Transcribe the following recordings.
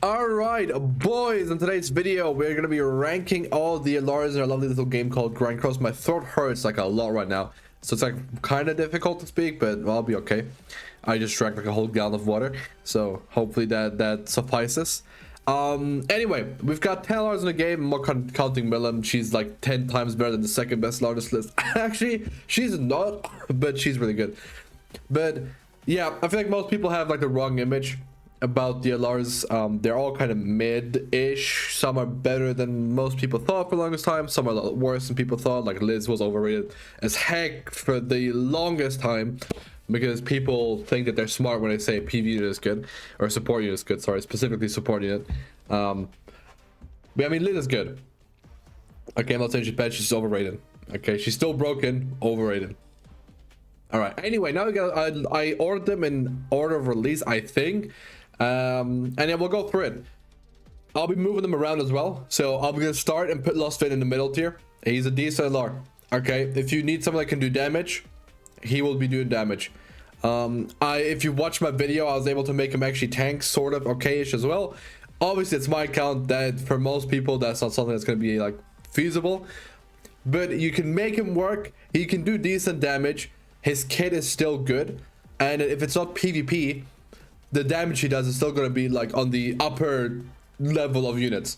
All right, boys, in today's video we're going to be ranking all the LRs in a lovely little game called Grind Cross. My throat hurts like a lot right now, so it's like kind of difficult to speak, but I'll be okay. I just drank like a whole gallon of water, so hopefully that suffices. Anyway, we've got 10 LRs in the game. I'm not counting Meli. She's like 10 times better than the second best LR on this list. Actually, she's not, but she's really good. But yeah, I feel like most people have like the wrong image about the LRs. They're all kind of mid-ish. Some are better than most people thought for the longest time. Some are a lot worse than people thought. Like Liz was overrated as heck for the longest time because people think that they're smart when they say PV unit is good or support unit is good. Sorry, specifically support unit. But I mean, Liz is good. Okay, I'm not saying she's bad. She's overrated. Okay, she's still broken, overrated. All right. Anyway, now we got. I ordered them in order of release, I think. And then we'll go through it. I'll be moving them around as well, so I'm gonna start and put Lostvayne in the middle tier. He's a decent LR. Okay, if you need someone that can do damage, he will be doing damage. If you watch my video, I was able to make him actually tank sort of okay-ish as well. Obviously it's my account, that for most people that's not something that's going to be like feasible, but you can make him work. He can do decent damage. His kit is still good, and if it's not PvP, the damage he does is still going to be like on the upper level of units,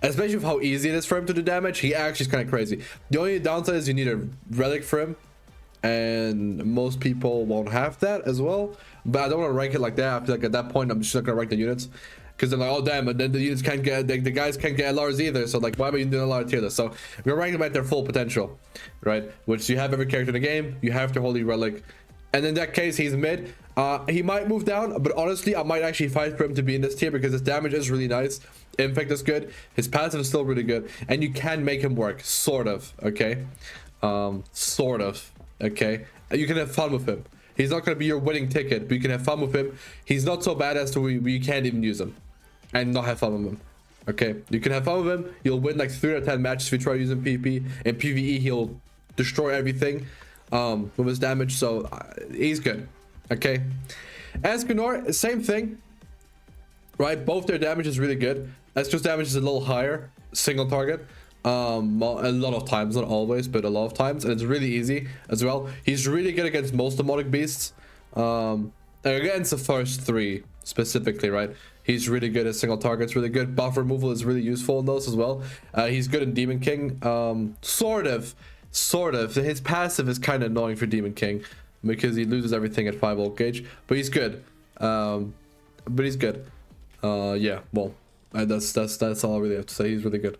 especially with how easy it is for him to do damage. He actually is kind of crazy. The only downside is you need a relic for him, and most people won't have that as well. But I don't want to rank it like that. I feel like at that point I'm just not going to rank the units, because they're like, oh damn, and then the units can't get, the guys can't get LRs either, so like why am I doing a lot of tier list? So we're ranking them at their full potential, right? Which you have every character in the game, you have to holy relic, and in that case he's mid. He might move down, but honestly I might actually fight for him to be in this tier because his damage is really nice, impact is good, his passive is still really good, and you can make him work, sort of. Okay, sort of. Okay, you can have fun with him. He's not going to be your winning ticket, but you can have fun with him. He's not so bad as to where you can't even use him and not have fun with him. Okay, you can have fun with him. You'll win like 3 out of 10 matches if you try using PvP. In PvE he'll destroy everything with his damage, so he's good. Okay, Escanor, same thing, right? Both their damage is really good. Escanor's damage is a little higher, single target, a lot of times, not always, but a lot of times, and it's really easy as well. He's really good against most demonic beasts, against the first 3 specifically, right? He's really good at single targets, really good. Buff removal is really useful in those as well. He's good in Demon King, sort of. His passive is kind of annoying for Demon King because he loses everything at 5 ult gauge, but he's good. Yeah, well, that's all I really have to say. He's really good.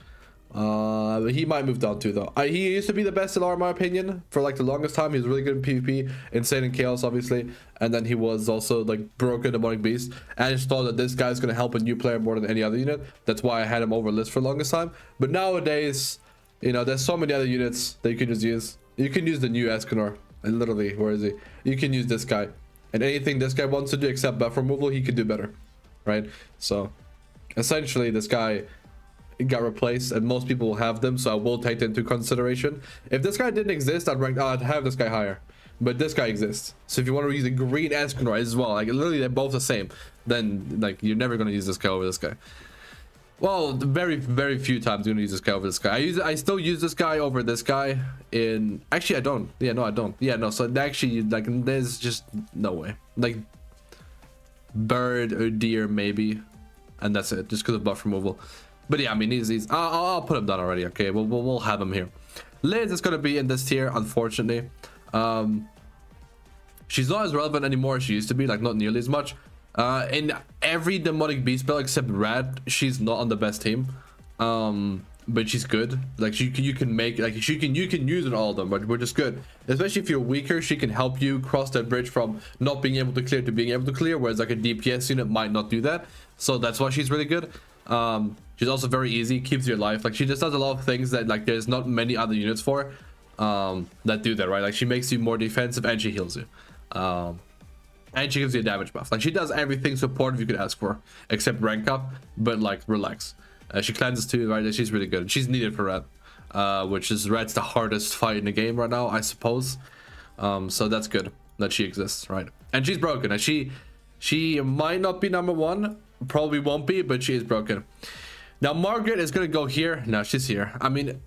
He might move down too though. He used to be the best LR in my opinion for like the longest time. He was really good in PvP, insane in chaos obviously, and then he was also like broken demonic beast. And I just thought that this guy's gonna help a new player more than any other unit. That's why I had him over list for the longest time. But nowadays, you know, there's so many other units that you can just use. You can use the new Escanor, and literally, where is he? You can use this guy, and anything this guy wants to do except buff removal, he could do better, right? So essentially this guy got replaced, and most people will have them, so I will take that into consideration. If this guy didn't exist, I'd have this guy higher, but this guy exists. So if you want to use a green Escanor as well, like literally they're both the same, then like you're never going to use this guy over this guy. Well, very few times you're gonna use this guy over this guy. I still use this guy over this guy in, actually I don't. Yeah, no, I don't. Yeah, no, so actually like there's just no way. Like bird or deer maybe, and that's it, just because of buff removal. But yeah, I mean he's I'll put him down already. Okay, we'll have him here. Liz is gonna be in this tier, unfortunately. She's not as relevant anymore as she used to be, like not nearly as much. In every demonic beast spell except Rad, she's not on the best team, but she's good. Like you can make, like you can use in all of them, but we're just good. Especially if you're weaker, she can help you cross that bridge from not being able to clear to being able to clear, whereas like a DPS unit might not do that. So that's why she's really good. She's also very easy, keeps your life. Like she just does a lot of things that like there's not many other units for that do that, right? Like she makes you more defensive and she heals you. And she gives you a damage buff. Like she does everything supportive you could ask for, except rank up, but like relax. She cleanses too, right? She's really good. She's needed for Red, which is Red's the hardest fight in the game right now, I suppose. So that's good that she exists, right? And she's broken, and she might not be number 1, probably won't be, but she is broken. Now Margaret is gonna go here. No, she's here. I mean,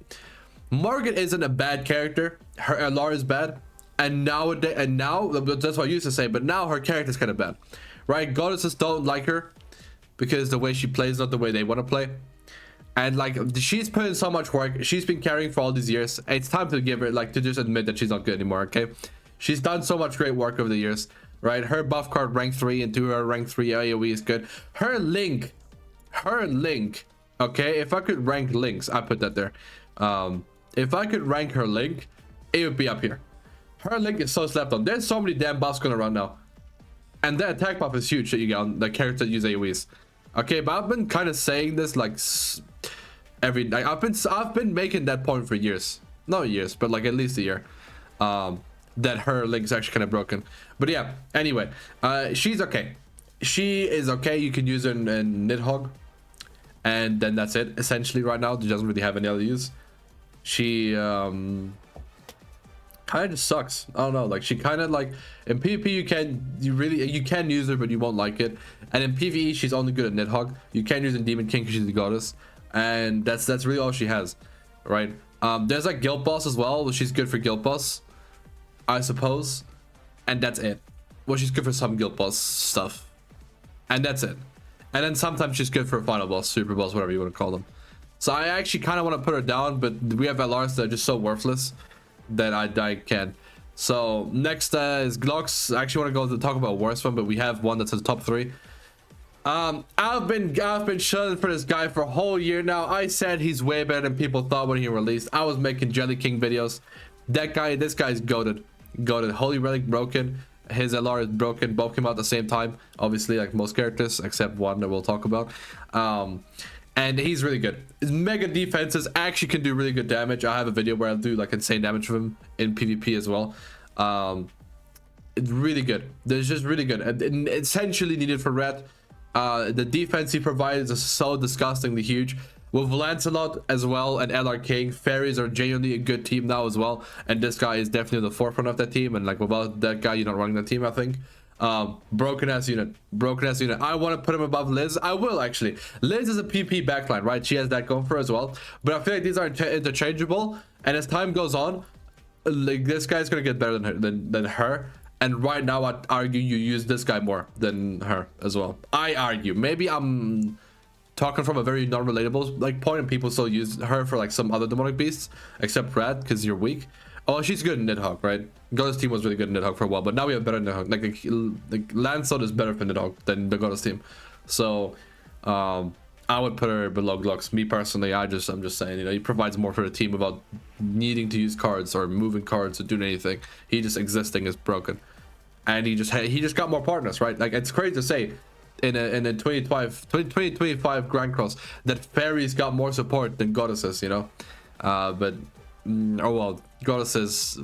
Margaret isn't a bad character. Her LR is bad, and now that's what I used to say, but now her character is kind of bad, right? Goddesses don't like her because the way she plays not the way they want to play, and like she's put in so much work. She's been carrying for all these years. It's time to give her, like, to just admit that she's not good anymore. Okay, she's done so much great work over the years, right? Her buff card rank 3 into her rank 3 AoE is good. Her link, okay, if I could rank links, I put that there. If I could rank her link, it would be up here. Her link is so slept on. There's so many damn buffs going around now, and the attack buff is huge that you get on the characters that use AoEs. Okay, but I've been kind of saying this like every night. I've been making that point for years, not years, but like at least a year, that her link is actually kind of broken. But yeah, anyway, she's okay. She is okay. You can use her in Nidhogg, and then that's it essentially right now. She doesn't really have any other use. She kind of just sucks. I don't know, like she kind of like in PvP you can use her, but you won't like it. And in PvE she's only good at Nidhogg. You can use in Demon King because she's the goddess, and that's really all she has, right? There's like Guild Boss as well. She's good for Guild Boss, I suppose, and that's it. Well, she's good for some Guild Boss stuff, and that's it. And then sometimes she's good for Final Boss, Super Boss, whatever you want to call them. So I actually kind of want to put her down, but we have LRs that are just so worthless that I can't. So next is Glox. I actually want to go to talk about worst one, but we have one that's in the top 3. I've been shunning for this guy for a whole year now. I said he's way better than people thought when he released. I was making Jelly King videos. This guy's goated. Holy Relic broken. His LR is broken. Both came out at the same time, obviously, like most characters except one that we'll talk about. And he's really good. His mega defenses actually can do really good damage. I have a video where I'll do like insane damage with him in PvP as well. It's really good. It's just really good, and essentially needed for red. The defense he provides is so disgustingly huge. With Lancelot as well and LR King, fairies are genuinely a good team now as well, and this guy is definitely the forefront of that team. And like without that guy, you're not running that team, I think. Broken ass unit. I want to put him above Liz. I will actually. Liz is a PP backline, right? She has that going for her as well, but I feel like these are interchangeable, and as time goes on, like this guy's gonna get better than her. And right now I'd argue you use this guy more than her as well. I argue. Maybe I'm talking from a very non-relatable like point, and people still use her for like some other demonic beasts except Rad because you're weak. Oh, she's good in Nidhogg, right? Goddess team was really good in Nidhogg for a while, but now we have better Nidhogg. Like Lancelot is better for Nidhogg than the Goddess team. So I would put her below Glox. Me personally, I'm just saying, you know, he provides more for the team without needing to use cards or moving cards or doing anything. He just existing is broken, and he just got more partners, right? Like it's crazy to say in a 2025 Grand Cross that fairies got more support than goddesses, you know. But oh well, goddesses,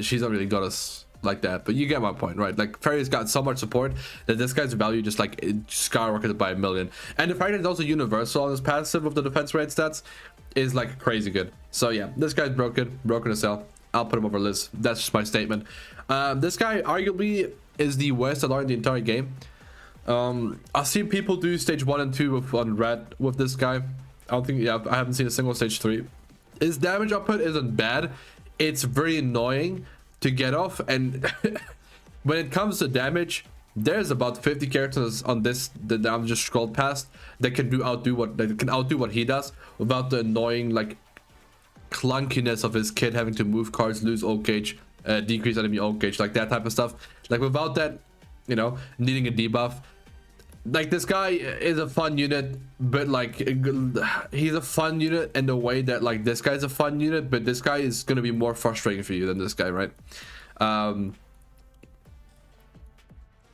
she's not really goddess like that, but you get my point, right? Like fairies got so much support that this guy's value just like skyrocketed by 1 million. And the fact that it's also universal on his passive of the defense rate stats is like crazy good. So yeah, this guy's broken as hell. I'll put him over Liz. That's just my statement. This guy arguably is the worst LR in the entire game. I've seen people do stage 1 and 2 on red with this guy. I don't think, yeah, I haven't seen a single stage 3. His damage output isn't bad. It's very annoying to get off, and when it comes to damage, there's about 50 characters on this that I'm just scrolled past that can outdo what he does without the annoying like clunkiness of his kit having to move cards, lose ult gauge, decrease enemy ult gauge, like that type of stuff. Like without that, you know, needing a debuff. Like this guy is a fun unit, but like he's a fun unit in the way that like this guy's a fun unit, but this guy is gonna be more frustrating for you than this guy, right?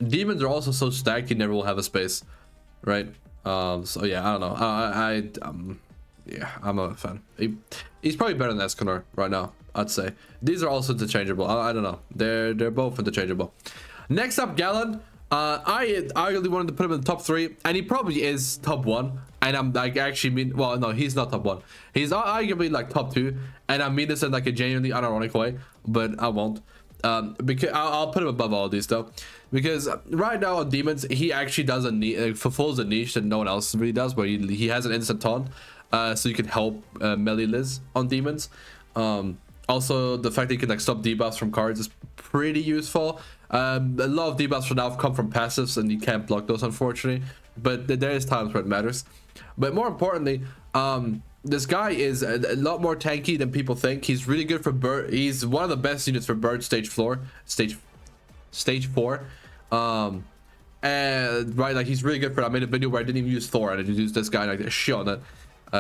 Demons are also so stacked you never will have a space, right? So yeah, I don't know. Yeah, I'm a fan. He's probably better than Escanor right now, I'd say. These are also interchangeable. I don't know. They're both interchangeable. Next up, Galand. I arguably wanted to put him in the top 3, and he probably is top 1. And I'm like, well, no, he's not top 1. He's arguably like top 2, and I mean this in like a genuinely unironic way, but I won't. Because I'll put him above all these though, because right now on demons he actually does fulfills a niche that no one else really does, where he has an instant taunt, so you can help Meli Liz on demons. Also the fact that you can like stop debuffs from cards is pretty useful. A lot of debuffs for now come from passives and you can't block those unfortunately, but there is times where it matters. But more importantly, this guy is a lot more tanky than people think. He's really good for bird. He's one of the best units for bird stage 4. And right, like he's really good for that. I made a video where I didn't even use Thor and I just used this guy and I shit on it.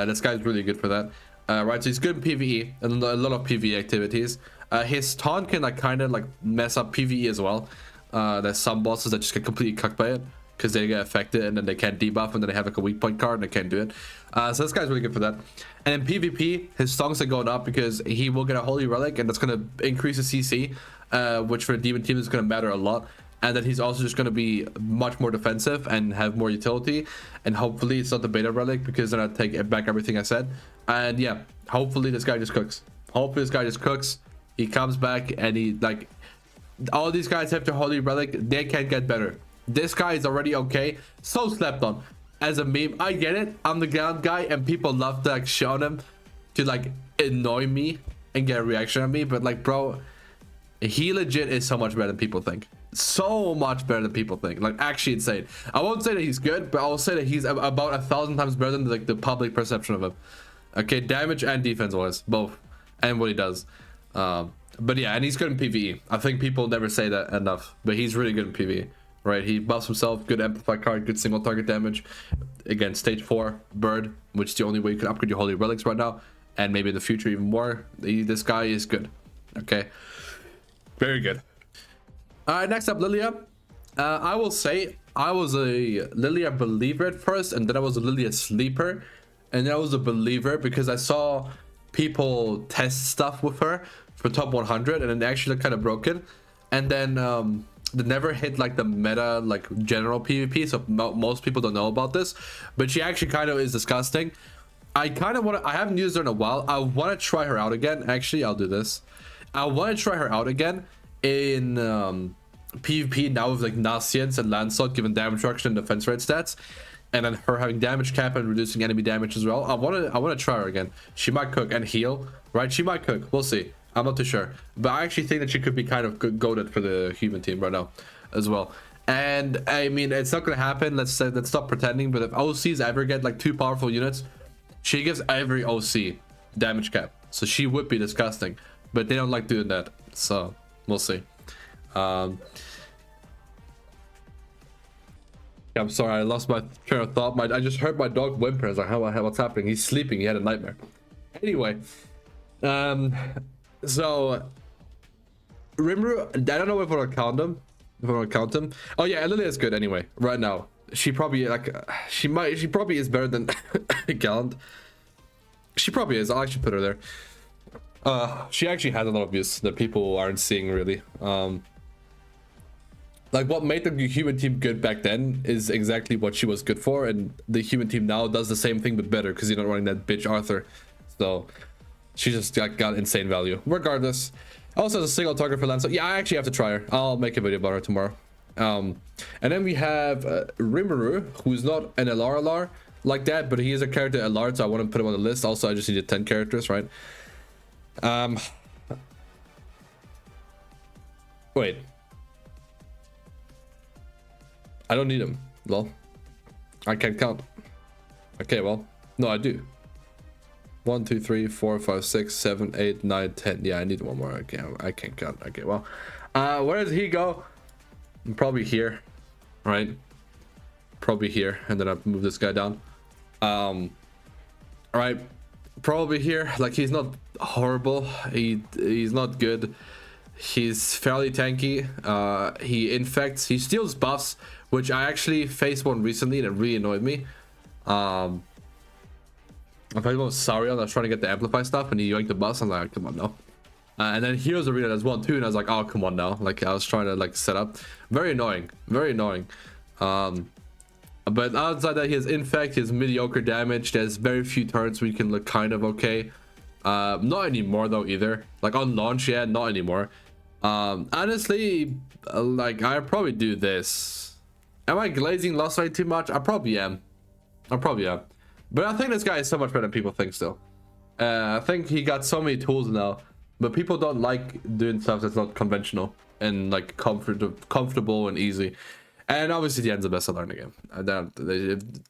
This guy's really good for that. Right, so he's good in PvE and a lot of PvE activities. His taunt can like kind of like mess up PvE as well. There's some bosses that just get completely cucked by it because they get affected and then they can't debuff and then they have like a weak point card and they can't do it. So this guy's really good for that. And in PvP, his songs are going up because he will get a holy relic and that's going to increase his CC, which for the demon team is going to matter a lot. And then he's also just going to be much more defensive and have more utility. And hopefully it's not the beta relic, because then I take back everything I said. And yeah, hopefully this guy just cooks. Hopefully this guy just cooks. He comes back and he like, all these guys have the holy relic. They can't get better. This guy is already okay. So slept on as a meme. I get it. I'm the GALAND guy and people love to like show him to like annoy me and get a reaction on me. But like, bro, he legit is so much better than people think. So much better than people think. Like actually insane. I won't say that he's good, but I'll say that he's about 1,000 times better than like the public perception of him. Okay, damage and defense wise, both, and what he does. But yeah, and he's good in PvE. I think people never say that enough, but he's really good in PvE. Right, he buffs himself, good amplify card, good single target damage. Again, stage 4 bird, which is the only way you can upgrade your holy relics right now, and maybe in the future even more. This guy is good. Okay, very good. All right, next up, Lilia. I will say I was a Lilia believer at first, and then I was a Lilia sleeper, and then I was a believer because I saw people test stuff with her for top 100, and then they actually looked kind of broken, and then they never hit like the meta like general PvP, so most people don't know about this, but she actually kind of is disgusting. I kind of want to, I haven't used her in a while. I want to try her out again. Actually, I'll do this. I want to try her out again in PvP now with like Nascience and Lancelot given damage reduction and defense rate stats, and then her having damage cap and reducing enemy damage as well. I want to try her again. She might cook and heal, right? She might cook. We'll see. I'm not too sure, but I actually think that she could be kind of goated for the human team right now as well. And I mean, it's not gonna happen. Let's stop pretending. But if OCs ever get like 2 powerful units, she gives every OC damage cap, so she would be disgusting. But they don't like doing that, so we'll see. I'm sorry, I lost my train of thought. I just heard my dog whimper. I was like, what's happening? He's sleeping. He had a nightmare. Anyway, so Rimuru, I don't know if I want to count him. Oh yeah, Lilia is good anyway. Right now, she probably like she probably is better than GALAND. She probably is. I'll actually put her there. She actually has a lot of use that people aren't seeing really. Like what made the human team good back then is exactly what she was good for, and the human team now does the same thing but better because you're not running that bitch Arthur. So she just got insane value. Regardless, also has a single target for Lancelot. Yeah, I actually have to try her. I'll make a video about her tomorrow. And then we have Rimuru, who's not an LR like that, but he is a character LR, so I want to put him on the list. Also, I just needed 10 characters, right? Wait. I don't need him. Well, I can't count. Okay, well, no, I do. 1, 2, 3, 4, 5, 6, 7, 8, 9, 10. Yeah, I need one more. Okay, I can't count. Okay, well, where does he go? Probably here, right? Probably here, and then I move this guy down. All right, probably here. Like he's not horrible. He's not good. He's fairly tanky. He infects. He steals buffs, which I actually faced one recently and it really annoyed me. I played one with Sarion. I was trying to get the amplify stuff and he yoinked the buffs. I'm like, come on now. And then Heroes Arena does one too, and I was like, oh come on now. Like I was trying to like set up. Very annoying. Very annoying. But outside that, he has infect. He has mediocre damage. There's very few turns where you can look kind of okay. Not anymore though either. Like on launch, yeah, not anymore. Honestly, like I probably do this. Am I glazing Lostvayne too much? I probably am. But I think this guy is so much better than people think still. I think he got so many tools now, but people don't like doing stuff that's not conventional and like comfortable and easy. And obviously the end's the best I learned again.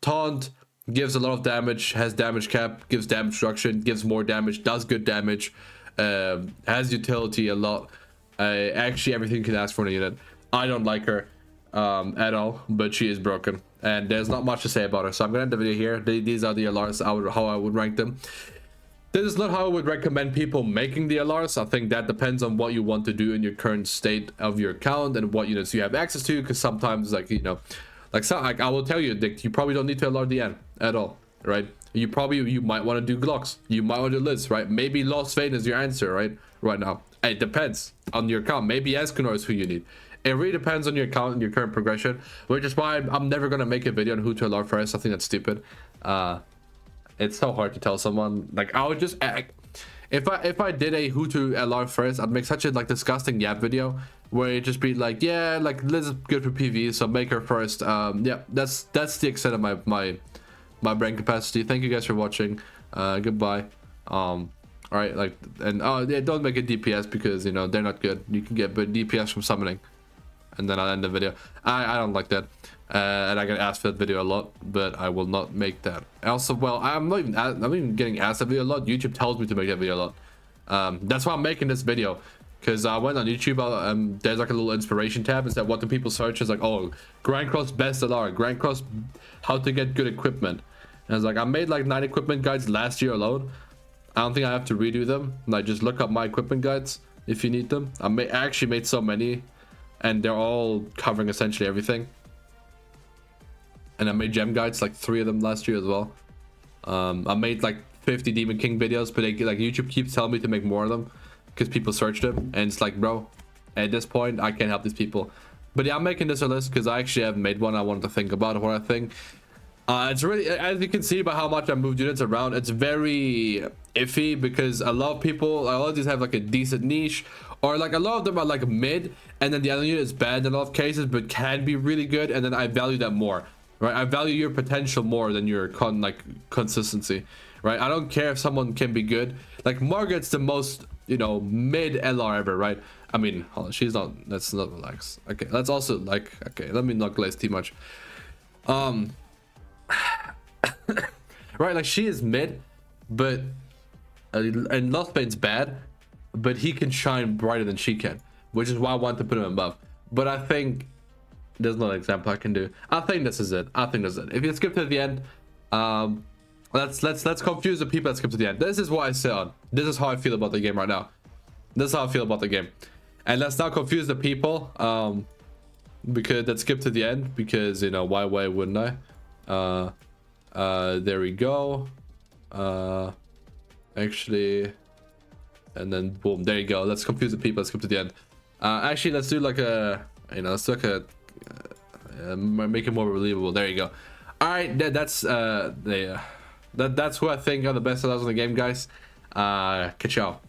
Taunt gives a lot of damage, has damage cap, gives damage destruction, gives more damage, does good damage, has utility a lot. Actually everything you can ask for in a unit. I don't like her at all, but she is broken and there's not much to say about her, so I'm gonna end the video here. These are the LRs, how I would rank them. This is not how I would recommend people making the LRs. I think that depends on what you want to do in your current state of your account and what units you have access to, because sometimes, like, you know, like I will tell you, Dick, you probably don't need to LR the end at all, right? You might want to do Glocks, you might want to do Liz, right? Maybe Lostvayne is your answer right now. It depends on your account. Maybe Escanor is who you need. It really depends on your account and your current progression, which is why I'm never gonna make a video on who to LR first. I think that's stupid. It's so hard to tell someone. Like, I would just if I did a who to LR first, I'd make such a like disgusting yap video where it'd just be like, yeah, like Liz is good for PV, so make her first. Yeah, that's the extent of my brain capacity. Thank you guys for watching. Goodbye. All right, like, and yeah, don't make it DPS because, you know, they're not good. You can get DPS from summoning, and then I'll end the video. I don't like that, and I get asked for that video a lot, but I will not make that. Also, well, I'm not even getting asked that video a lot. YouTube tells me to make that video a lot. That's why I'm making this video, because I went on YouTube. There's like a little inspiration tab. It's that what do people search? Is like, oh, Grand Cross best LR, Grand Cross how to get good equipment. And I was like, I made like 9 equipment guides last year alone. I don't think I have to redo them. Like, just look up my equipment guides if you need them. I actually made so many, and they're all covering essentially everything. And I made gem guides, like 3 of them last year as well. I made like 50 Demon King videos, but like YouTube keeps telling me to make more of them because people search them, and it's like, bro, at this point I can't help these people. But yeah, I'm making this a list because I actually haven't made one. I wanted to think about what I think. It's really, as you can see by how much I moved units around, it's very iffy because a lot of these have like a decent niche, or like a lot of them are like mid, and then the other unit is bad in a lot of cases but can be really good, and then I value that more, right? I value your potential more than your consistency, right? I don't care if someone can be good. Like Margaret's the most, you know, mid LR ever, right? I mean, hold on, she's not, let's not relax. Okay, let's also like, okay, let me not glaze too much. Right, like she is mid, but and Lostvayne's bad, but he can shine brighter than she can, which is why I want to put him above. But I think there's no example I can do. I think this is it. If you skip to the end, let's confuse the people that skip to the end. This is what I sit on. This is how I feel about the game right now. This is how I feel about the game, and let's not confuse the people because that skip to the end, because, you know, why wouldn't I? There we go. Actually, and then boom, there you go. Let's confuse the people. Let's skip to the end. Actually, let's do like a, you know, let's look at make it more believable. There you go. All right, that's who I think are the best sellers in the game, guys. Catch y'all.